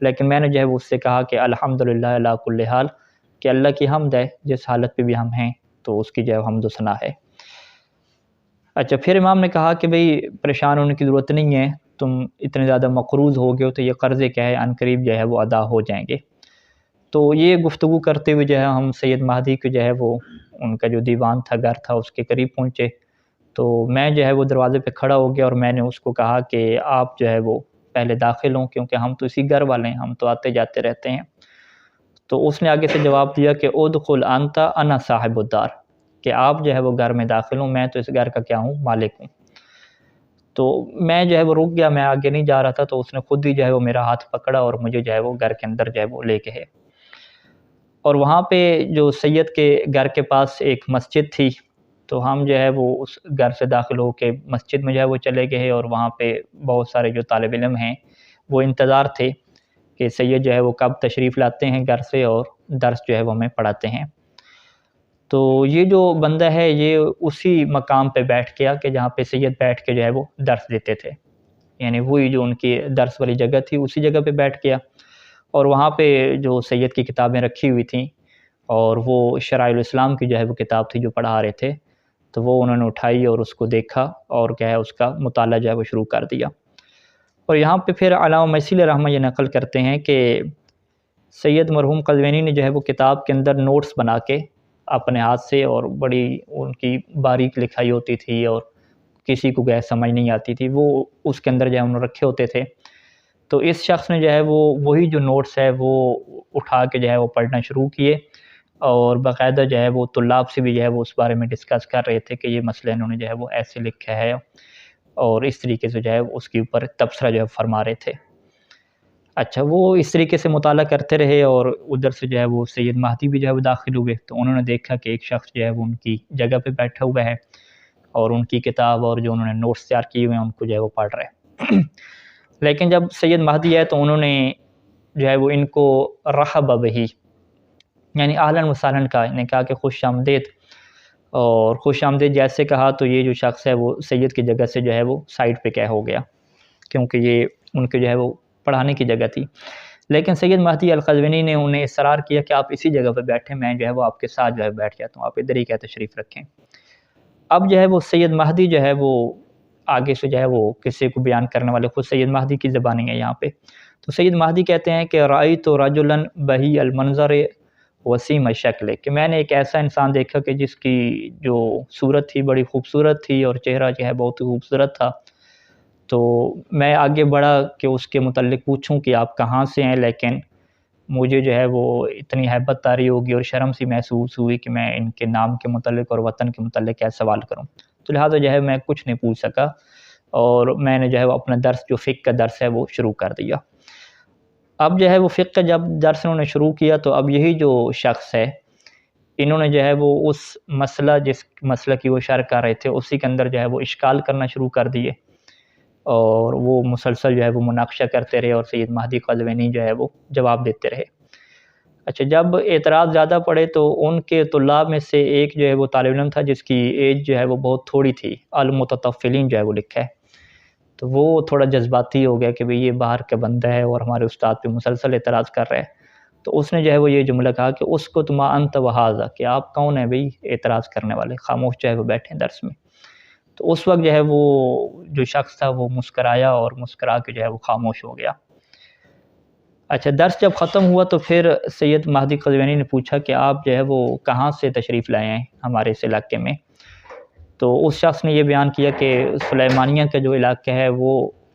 لیکن میں نے جو ہے وہ اس سے کہا کہ الحمدللہ علی کل حال، کہ اللہ کی حمد ہے جس حالت پہ بھی ہم ہیں تو اس کی جو ہے حمد و ثنا ہے۔ اچھا، پھر امام نے کہا کہ بھئی پریشان ہونے کی ضرورت نہیں ہے، تم اتنے زیادہ مقروض ہو گئے ہو تو یہ قرضے کیا ہے، عنقریب جو ہے وہ ادا ہو جائیں گے۔ تو یہ گفتگو کرتے ہوئے جو ہے ہم سید مہدی کے جو ہے وہ ان کا جو دیوان تھا، گھر تھا، اس کے قریب پہنچے۔ تو میں جو ہے وہ دروازے پہ کھڑا ہو گیا اور میں نے اس کو کہا کہ آپ جو ہے وہ پہلے داخل ہوں، کیونکہ ہم تو اسی گھر والے ہیں، ہم تو آتے جاتے رہتے ہیں۔ تو اس نے آگے سے جواب دیا کہ ادخل انت انا صاحب الدار، کہ آپ جو ہے وہ گھر میں داخل ہوں، میں تو اس گھر کا کیا ہوں، مالک ہوں۔ تو میں جو ہے وہ رک گیا، میں آگے نہیں جا رہا تھا، تو اس نے خود ہی جو ہے وہ میرا ہاتھ پکڑا اور مجھے جو ہے وہ گھر کے اندر جو ہے وہ لے گئے۔ اور وہاں پہ جو سید کے گھر کے پاس ایک مسجد تھی، تو ہم جو ہے وہ اس گھر سے داخل ہو کے مسجد میں جو ہے وہ چلے گئے، اور وہاں پہ بہت سارے جو طالب علم ہیں وہ انتظار تھے کہ سید جو ہے وہ کب تشریف لاتے ہیں گھر سے اور درس جو ہے وہ ہمیں پڑھاتے ہیں۔ تو یہ جو بندہ ہے یہ اسی مقام پہ بیٹھ گیا کہ جہاں پہ سید بیٹھ کے جو ہے وہ درس دیتے تھے، یعنی وہی جو ان کی درس والی جگہ تھی اسی جگہ پہ بیٹھ گیا، اور وہاں پہ جو سید کی کتابیں رکھی ہوئی تھیں اور وہ شرائع الاسلام کی جو ہے وہ کتاب تھی جو پڑھا رہے تھے، تو وہ انہوں نے اٹھائی اور اس کو دیکھا اور کیا ہے اس کا مطالعہ جو ہے وہ شروع کر دیا۔ اور یہاں پہ پھر علامہ میثیل رحمہ یہ نقل کرتے ہیں کہ سید مرحوم قزوینی نے جو ہے وہ کتاب کے اندر نوٹس بنا کے اپنے ہاتھ سے، اور بڑی ان کی باریک لکھائی ہوتی تھی اور کسی کو گئے سمجھ نہیں آتی تھی، وہ اس کے اندر جو ہے انہوں نے رکھے ہوتے تھے۔ تو اس شخص نے جو ہے وہ وہی جو نوٹس ہے وہ اٹھا کے جو ہے وہ پڑھنا شروع کیے، اور باقاعدہ جو ہے وہ طلاب سے بھی جو ہے وہ اس بارے میں ڈسکس کر رہے تھے کہ یہ مسئلہ انہوں نے جو ہے وہ ایسے لکھا ہے، اور اس طریقے سے جو ہے اس کے اوپر تبصرہ جو ہے فرما رہے تھے۔ اچھا، وہ اس طریقے سے مطالعہ کرتے رہے، اور ادھر سے جو ہے وہ سید مہدی بھی جو ہے وہ داخل ہوئے، تو انہوں نے دیکھا کہ ایک شخص جو ہے وہ ان کی جگہ پہ بیٹھا ہوا ہے اور ان کی کتاب اور جو انہوں نے نوٹس تیار کیے ہوئے ہیں ان کو جو ہے وہ پڑھ رہے ہیں۔ لیکن جب سید مہدی ہے تو انہوں نے جو ہے وہ ان کو رحب بہی، یعنی اہلاً و سہلاً کہا، انہیں کہا کہ خوش آمدید، اور خوش آمدید جیسے کہا تو یہ جو شخص ہے وہ سید کی جگہ سے جو ہے وہ سائڈ پہ کیا ہو گیا، کیونکہ یہ ان کے جو ہے وہ پڑھانے کی جگہ تھی۔ لیکن سید مہدی القزوینی نے انہیں اصرار کیا کہ آپ اسی جگہ پہ بیٹھیں، میں جو ہے وہ آپ کے ساتھ جو ہے بیٹھ جاتا ہوں، آپ ادھر ہی کیا تشریف رکھیں۔ اب جو ہے وہ سید مہدی جو ہے وہ آگے سے جو ہے وہ کسی کو بیان کرنے والے خود سید مہدی کی زبانی ہے یہاں پہ، تو سید مہدی کہتے ہیں کہ رأیت رجلا بہی المنظر وسیم الشکل، کہ میں نے ایک ایسا انسان دیکھا کہ جس کی جو صورت تھی بڑی خوبصورت تھی اور چہرہ جو ہے بہت ہی خوبصورت تھا۔ تو میں آگے بڑھا کہ اس کے متعلق پوچھوں کہ آپ کہاں سے ہیں، لیکن مجھے جو ہے وہ اتنی ہیبت طاری ہوگی اور شرم سی محسوس ہوئی کہ میں ان کے نام کے متعلق اور وطن کے متعلق کیا سوال کروں، تو لہٰذا جو ہے میں کچھ نہیں پوچھ سکا، اور میں نے جو ہے وہ اپنا درس جو فقہ کا درس ہے وہ شروع کر دیا۔ اب جو ہے وہ فقہ کا جب درس انہوں نے شروع کیا تو اب یہی جو شخص ہے، انہوں نے جو ہے وہ اس مسئلہ جس مسئلہ کی وہ شرح کر رہے تھے اسی کے اندر جو ہے وہ اشکال کرنا شروع کر دیے، اور وہ مسلسل جو ہے وہ مناقشہ کرتے رہے اور سید مہدی قزوینی جو ہے وہ جواب دیتے رہے۔ اچھا، جب اعتراض زیادہ پڑے تو ان کے طلاب میں سے ایک جو ہے وہ طالب علم تھا جس کی ایج جو ہے وہ بہت تھوڑی تھی، المتطفلین جو ہے وہ لکھا ہے، تو وہ تھوڑا جذباتی ہو گیا کہ بھئی یہ باہر کا بندہ ہے اور ہمارے استاد پہ مسلسل اعتراض کر رہا ہے، تو اس نے جو ہے وہ یہ جملہ کہا کہ اس کو تما انت وہذا، کہ آپ کون ہیں بھئی اعتراض کرنے والے، خاموش جو ہے وہ بیٹھیں درس میں۔ تو اس وقت جو ہے وہ جو شخص تھا وہ مسکرایا اور مسکرا کے جو ہے وہ خاموش ہو گیا۔ اچھا، درس جب ختم ہوا تو پھر سید مہدی قزوینی نے پوچھا کہ آپ جو ہے وہ کہاں سے تشریف لائے ہیں ہمارے اس علاقے میں، تو اس شخص نے یہ بیان کیا کہ سلیمانیہ کا جو علاقہ ہے وہ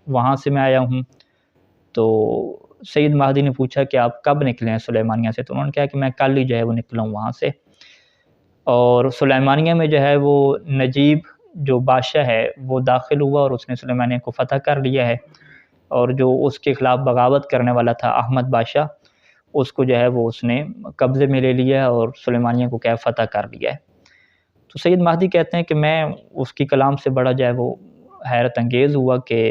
وہاں سے میں آیا ہوں۔ تو سید مہدی نے پوچھا کہ آپ کب نکلے ہیں سلیمانیہ سے، تو انہوں نے کہا کہ میں کل ہی جو ہے وہ نکلا ہوں وہاں سے، اور سلیمانیہ میں جو ہے وہ نجیب جو بادشاہ ہے وہ داخل ہوا اور اس نے سلیمانیہ کو فتح کر لیا ہے، اور جو اس کے خلاف بغاوت کرنے والا تھا احمد بادشاہ، اس کو جو ہے وہ اس نے قبضے میں لے لیا اور سلیمانیہ کو کیا فتح کر لیا ہے۔ تو سید مہدی کہتے ہیں کہ میں اس کی کلام سے بڑا جو ہے وہ حیرت انگیز ہوا کہ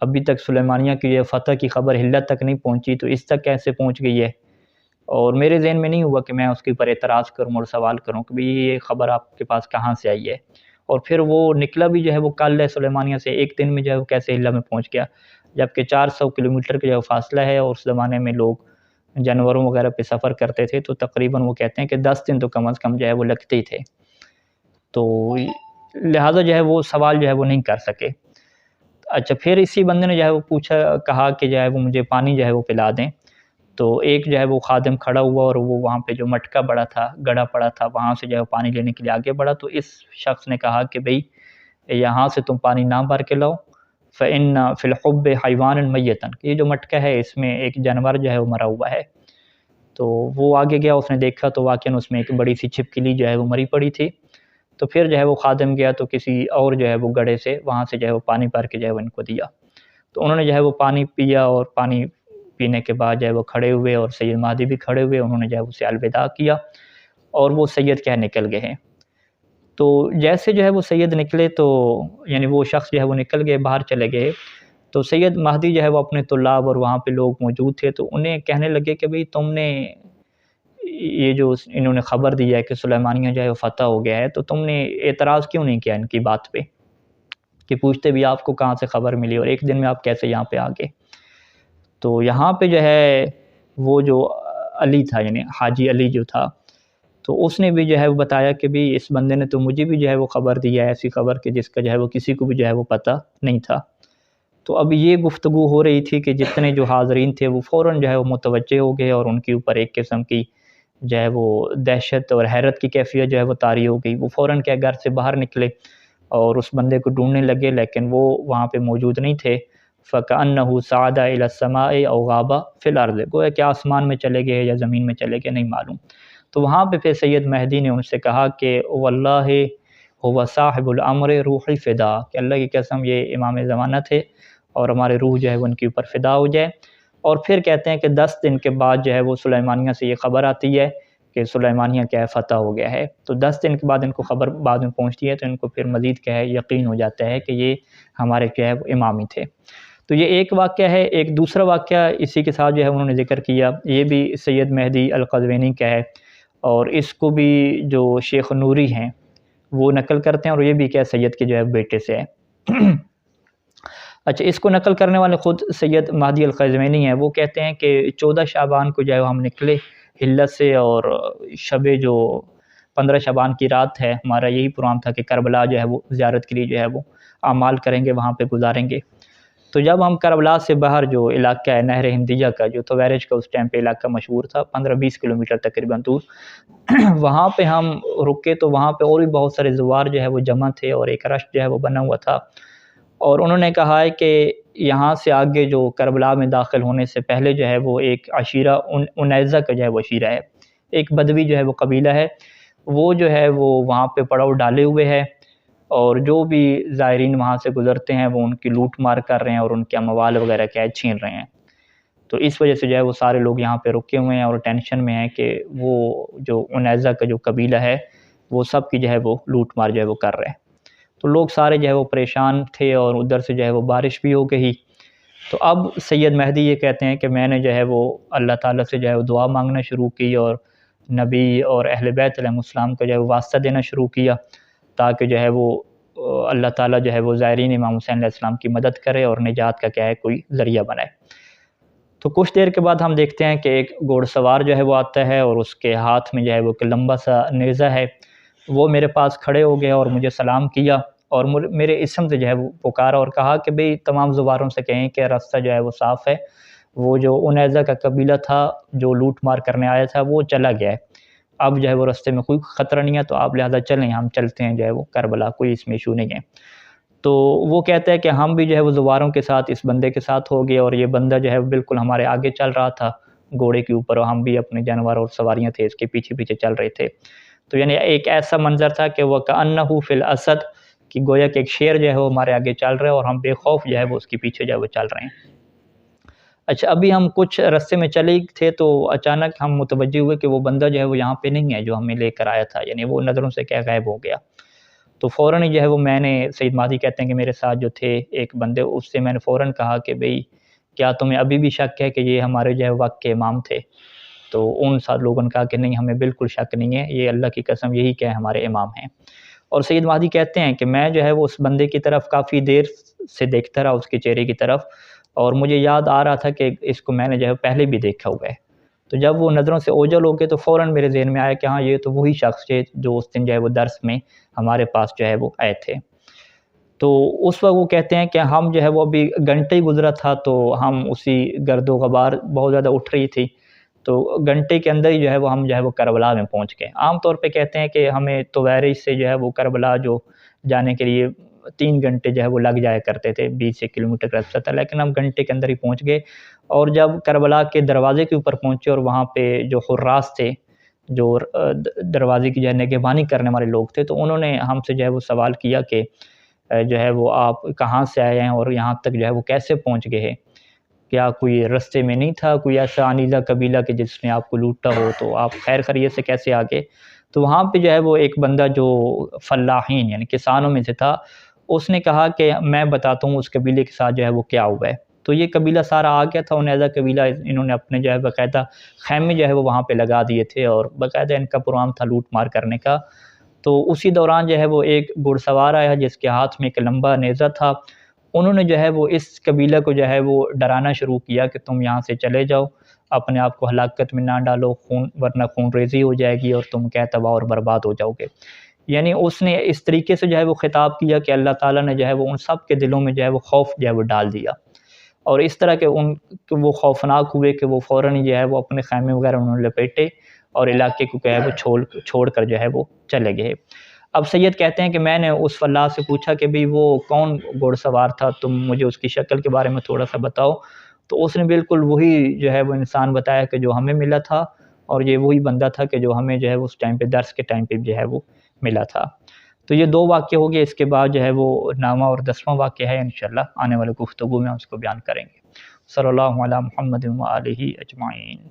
ابھی تک سلیمانیہ کی یہ فتح کی خبر ہلت تک نہیں پہنچی، تو اس تک کیسے پہنچ گئی ہے، اور میرے ذہن میں نہیں ہوا کہ میں اس کے اوپر اعتراض کروں اور سوال کروں کہ بھئی یہ خبر آپ کے پاس کہاں سے آئی ہے، اور پھر وہ نکلا بھی جو ہے وہ قلعہ سلیمانیہ سے ایک دن میں جو ہے وہ کیسے حلہ میں پہنچ گیا، جبکہ 400 کلومیٹر کا جو فاصلہ ہے، اور اس زمانے میں لوگ جانوروں وغیرہ پہ سفر کرتے تھے، تو تقریباً وہ کہتے ہیں کہ 10 دن تو کم از کم جو ہے وہ لگتے ہی تھے، تو لہٰذا جو ہے وہ سوال جو ہے وہ نہیں کر سکے۔ اچھا، پھر اسی بندے نے جو ہے وہ کہا کہ جو ہے وہ مجھے پانی جو ہے وہ پلا دیں، تو ایک جو ہے وہ خادم کھڑا ہوا اور وہ وہاں پہ جو مٹکا بڑا تھا، گڑھا پڑا تھا، وہاں سے جو ہے پانی لینے کے لیے آگے بڑھا، تو اس شخص نے کہا کہ بھئی یہاں سے تم پانی نہ بھر کے لاؤ، فَإِنَّ فِي الْحُبِّ حَيْوَانًا مَيِّتًا، یہ جو مٹکا ہے اس میں ایک جانور جو ہے وہ مرا ہوا ہے۔ تو وہ آگے گیا، اس نے دیکھا تو واقعاً اس میں ایک بڑی سی چھپکلی جو ہے وہ مری پڑی تھی، تو پھر جو ہے وہ خادم گیا تو کسی اور جو ہے وہ گڑھے سے وہاں سے جو ہے وہ پانی بھر کے جو ہے وہ ان کو دیا، تو انہوں نے جو ہے وہ پانی پیا، اور پانی پینے کے بعد جو ہے وہ کھڑے ہوئے، اور سید مہدی بھی کھڑے ہوئے، انہوں نے جو ہے اسے الوداع کیا، اور وہ سید کہہ نکل گئے ہیں۔ تو جیسے جو ہے وہ سید نکلے، تو یعنی وہ شخص جو ہے وہ نکل گئے، باہر چلے گئے، تو سید مہدی جو ہے وہ اپنے طلاب اور وہاں پہ لوگ موجود تھے، تو انہیں کہنے لگے کہ بھئی تم نے یہ جو انہوں نے خبر دی ہے کہ سلیمانیہ جو ہے وہ فتح ہو گیا ہے، تو تم نے اعتراض کیوں نہیں کیا ان کی بات پہ، کہ پوچھتے بھی آپ کو کہاں سے خبر ملی اور ایک دن میں آپ کیسے یہاں پہ آ گئے۔ تو یہاں پہ جو ہے وہ جو علی تھا، یعنی حاجی علی جو تھا، تو اس نے بھی جو ہے وہ بتایا کہ بھی اس بندے نے تو مجھے بھی جو ہے وہ خبر دی ہے، ایسی خبر کہ جس کا جو ہے وہ کسی کو بھی جو ہے وہ پتہ نہیں تھا۔ تو اب یہ گفتگو ہو رہی تھی کہ جتنے جو حاضرین تھے وہ فوراً جو ہے وہ متوجہ ہو گئے، اور ان کے اوپر ایک قسم کی جو ہے وہ دہشت اور حیرت کی کیفیت جو ہے وہ طاری ہو گئی، وہ فوراً کیا گھر سے باہر نکلے اور اس بندے کو ڈھونڈنے لگے، لیکن وہ وہاں پہ موجود نہیں تھے۔ فَكَأَنَّهُ صَعَدَ إِلَى السَّمَاءِ أَوْ غَابَ فِي الْأَرْضِ، گویا کہ آسمان میں چلے گئے یا زمین میں چلے گئے، نہیں معلوم۔ تو وہاں پہ پھر سید مہدی نے ان سے کہا کہ وَاللَّهِ هُوَ صَاحِبُ الْأَمْرِ رُوحِ فِدَا، کہ اللہ کی قسم یہ امام زمانہ تھے، اور ہمارے روح جو ہے وہ ان کے اوپر فدا ہو جائے۔ اور پھر کہتے ہیں کہ 10 دن کے بعد جو ہے وہ سلیمانیہ سے یہ خبر آتی ہے کہ سلیمانیہ کیا ہے، فتح ہو گیا ہے۔ تو 10 دن کے بعد ان کو خبر بعد میں پہنچتی ہے، تو ان کو پھر مزید کیا ہے یقین ہو جاتا ہے کہ یہ ہمارے کیا ہے وہ امام ہی تھے۔ تو یہ ایک واقعہ ہے۔ ایک دوسرا واقعہ اسی کے ساتھ جو ہے انہوں نے ذکر کیا، یہ بھی سید مہدی القزوینی کا ہے، اور اس کو بھی جو شیخ نوری ہیں وہ نقل کرتے ہیں، اور یہ بھی کیا سید کے جو ہے بیٹے سے ہے۔ اچھا، اس کو نقل کرنے والے خود سید مہدی القزوینی ہیں، وہ کہتے ہیں کہ 14 شعبان کو جو ہے ہم نکلے حلت سے، اور شب جو 15 شعبان کی رات ہے، ہمارا یہی پروگرام تھا کہ کربلا جو ہے وہ زیارت کے لیے جو ہے وہ اعمال کریں گے، وہاں پہ گزاریں گے۔ تو جب ہم کربلا سے باہر جو علاقہ ہے نہر ہندیہ کا، جو تویرج کا اس ٹائم پہ علاقہ مشہور تھا، 15-20 کلومیٹر تقریباً دور، وہاں پہ ہم رکے، تو وہاں پہ اور بھی بہت سارے زوار جو ہے وہ جمع تھے، اور ایک رش جو ہے وہ بنا ہوا تھا، اور انہوں نے کہا ہے کہ یہاں سے آگے جو کربلا میں داخل ہونے سے پہلے جو ہے وہ ایک عشیرہ انیزہ کا جو ہے وہ عشیرہ ہے، ایک بدوی جو ہے وہ قبیلہ ہے، وہ جو ہے وہ وہاں پہ پڑاؤ ڈالے ہوئے ہے، اور جو بھی زائرین وہاں سے گزرتے ہیں وہ ان کی لوٹ مار کر رہے ہیں، اور ان کے اموال وغیرہ کیا ہے چھین رہے ہیں۔ تو اس وجہ سے جو ہے وہ سارے لوگ یہاں پہ رکے ہوئے ہیں اور ٹینشن میں ہیں کہ وہ جو انیزہ کا جو قبیلہ ہے وہ سب کی جو ہے وہ لوٹ مار جو ہے وہ کر رہے ہیں۔ تو لوگ سارے جو ہے وہ پریشان تھے، اور ادھر سے جو ہے وہ بارش بھی ہو گئی۔ تو اب سید مہدی یہ کہتے ہیں کہ میں نے جو ہے وہ اللہ تعالیٰ سے جو ہے وہ دعا مانگنا شروع کی، اور نبی اور اہل بیت علیہ السلام کا جو ہے وہ واسطہ دینا شروع کیا، تاکہ جو ہے وہ اللہ تعالیٰ جو ہے وہ زائرین امام حسین علیہ السلام کی مدد کرے اور نجات کا کیا ہے کوئی ذریعہ بنائے۔ تو کچھ دیر کے بعد ہم دیکھتے ہیں کہ ایک گھوڑ سوار جو ہے وہ آتا ہے، اور اس کے ہاتھ میں جو ہے وہ ایک لمبا سا نیزہ ہے، وہ میرے پاس کھڑے ہو گئے اور مجھے سلام کیا، اور میرے اسم سے جو ہے وہ پکارا، اور کہا کہ بھئی تمام زواروں سے کہیں کہ راستہ جو ہے وہ صاف ہے، وہ جو انیزہ کا قبیلہ تھا جو لوٹ مار کرنے آیا تھا وہ چلا گیا ہے، اب جو ہے وہ راستے میں کوئی خطرہ نہیں ہے، تو آپ لہٰذا چلیں، ہم چلتے ہیں جو ہے وہ کربلا، کوئی اس میں ایشو نہیں ہے۔ تو وہ کہتا ہے کہ ہم بھی جو ہے وہ زواروں کے ساتھ اس بندے کے ساتھ ہو گئے، اور یہ بندہ جو ہے بالکل ہمارے آگے چل رہا تھا گھوڑے کے اوپر، اور ہم بھی اپنے جانور اور سواریاں تھے اس کے پیچھے پیچھے چل رہے تھے۔ تو یعنی ایک ایسا منظر تھا کہ وہ کأنہ فی الاسد، کہ گویا کہ ایک شیر جو ہے وہ ہمارے آگے چل رہا ہے، اور ہم بے خوف جو ہے وہ اس کے پیچھے جو ہے وہ چل رہے ہیں۔ اچھا، ابھی ہم کچھ رستے میں چلے تھے، تو اچانک ہم متوجہ ہوئے کہ وہ بندہ جو ہے وہ یہاں پہ نہیں ہے جو ہمیں لے کر آیا تھا، یعنی وہ نظروں سے کیا غائب ہو گیا۔ تو فوراً ہی جو ہے وہ میں نے، سید مہدی کہتے ہیں کہ میرے ساتھ جو تھے ایک بندے، اس سے میں نے فوراً کہا کہ بھئی کیا تمہیں ابھی بھی شک ہے کہ یہ ہمارے جو ہے وقت کے امام تھے؟ تو ان سات لوگوں نے کہا کہ نہیں، ہمیں بالکل شک نہیں ہے، یہ اللہ کی قسم یہی کہ ہمارے امام ہیں۔ اور سید مہدی کہتے ہیں کہ میں جو ہے وہ اس بندے کی طرف کافی دیر سے دیکھتا رہا، اس کے چہرے کی طرف، اور مجھے یاد آ رہا تھا کہ اس کو میں نے جو ہے پہلے بھی دیکھا ہوا ہے۔ تو جب وہ نظروں سے اوجھل ہو گئے تو فوراً میرے ذہن میں آیا کہ ہاں یہ تو وہی شخص ہے جو اس دن جو ہے وہ درس میں ہمارے پاس جو ہے وہ آئے تھے۔ تو اس وقت وہ کہتے ہیں کہ ہم جو ہے وہ ابھی گھنٹے ہی گزرا تھا تو ہم اسی گرد و غبار بہت زیادہ اٹھ رہی تھی، تو گھنٹے کے اندر ہی جو ہے وہ ہم جو ہے وہ کربلا میں پہنچ گئے۔ عام طور پہ کہتے ہیں کہ ہمیں تویرئی سے جو ہے وہ کربلا جو جانے کے لیے 3 گھنٹے جو ہے وہ لگ جایا کرتے تھے، 20 سے کلومیٹر کا رستہ تھا، لیکن ہم گھنٹے کے اندر ہی پہنچ گئے۔ اور جب کربلا کے دروازے کے اوپر پہنچے اور وہاں پہ جو حراس تھے، جو دروازے کی جو ہے نگہبانی کرنے والے لوگ تھے، تو انہوں نے ہم سے جو ہے وہ سوال کیا کہ جو ہے وہ آپ کہاں سے آئے ہیں اور یہاں تک جو ہے وہ کیسے پہنچ گئے ہیں؟ کیا کوئی رستے میں نہیں تھا کوئی ایسا انیزہ قبیلہ کہ جس نے آپ کو لوٹا ہو، تو آپ خیر خیریت سے کیسے آ گئے؟ تو وہاں پہ جو ہے وہ ایک بندہ جو فلاحین یعنی کسانوں میں سے تھا، اس نے کہا کہ میں بتاتا ہوں اس قبیلے کے ساتھ جو ہے وہ کیا ہوا ہے۔ تو یہ قبیلہ سارا آ گیا تھا، انیزہ قبیلہ، انہوں نے اپنے جو ہے باقاعدہ خیمے جو ہے وہ وہاں پہ لگا دیے تھے اور باقاعدہ ان کا پروگرام تھا لوٹ مار کرنے کا۔ تو اسی دوران جو ہے وہ ایک گھڑ سوار آیا جس کے ہاتھ میں ایک لمبا نیزہ تھا، انہوں نے جو ہے وہ اس قبیلہ کو جو ہے وہ ڈرانا شروع کیا کہ تم یہاں سے چلے جاؤ، اپنے آپ کو ہلاکت میں نہ ڈالو، ورنہ خون ریزی ہو جائے گی اور تم کیا تباہ اور برباد ہو جاؤ گے۔ یعنی اس نے اس طریقے سے جو ہے وہ خطاب کیا کہ اللہ تعالیٰ نے جو ہے وہ ان سب کے دلوں میں جو ہے وہ خوف جو ہے وہ ڈال دیا، اور اس طرح کہ وہ خوفناک ہوئے کہ وہ فوراً جو ہے وہ اپنے خیمے وغیرہ انہوں نے لپیٹے اور علاقے کو جو ہے وہ چھوڑ کر جو ہے وہ چلے گئے۔ اب سید کہتے ہیں کہ میں نے اس فلاح سے پوچھا کہ بھئی وہ کون گھوڑ سوار تھا، تم مجھے اس کی شکل کے بارے میں تھوڑا سا بتاؤ۔ تو اس نے بالکل وہی جو ہے وہ انسان بتایا کہ جو ہمیں ملا تھا، اور یہ وہی بندہ تھا کہ جو ہمیں جو ہے اس ٹائم پہ درس کے ٹائم پہ جو ہے وہ ملا تھا۔ تو یہ 2 واقعے ہو گئے، اس کے بعد جو ہے وہ 9واں اور 10واں واقعہ ہے، انشاءاللہ آنے والے گفتگو میں ہم اس کو بیان کریں گے۔ صلی اللہ علی محمد و آلہ اجمعین۔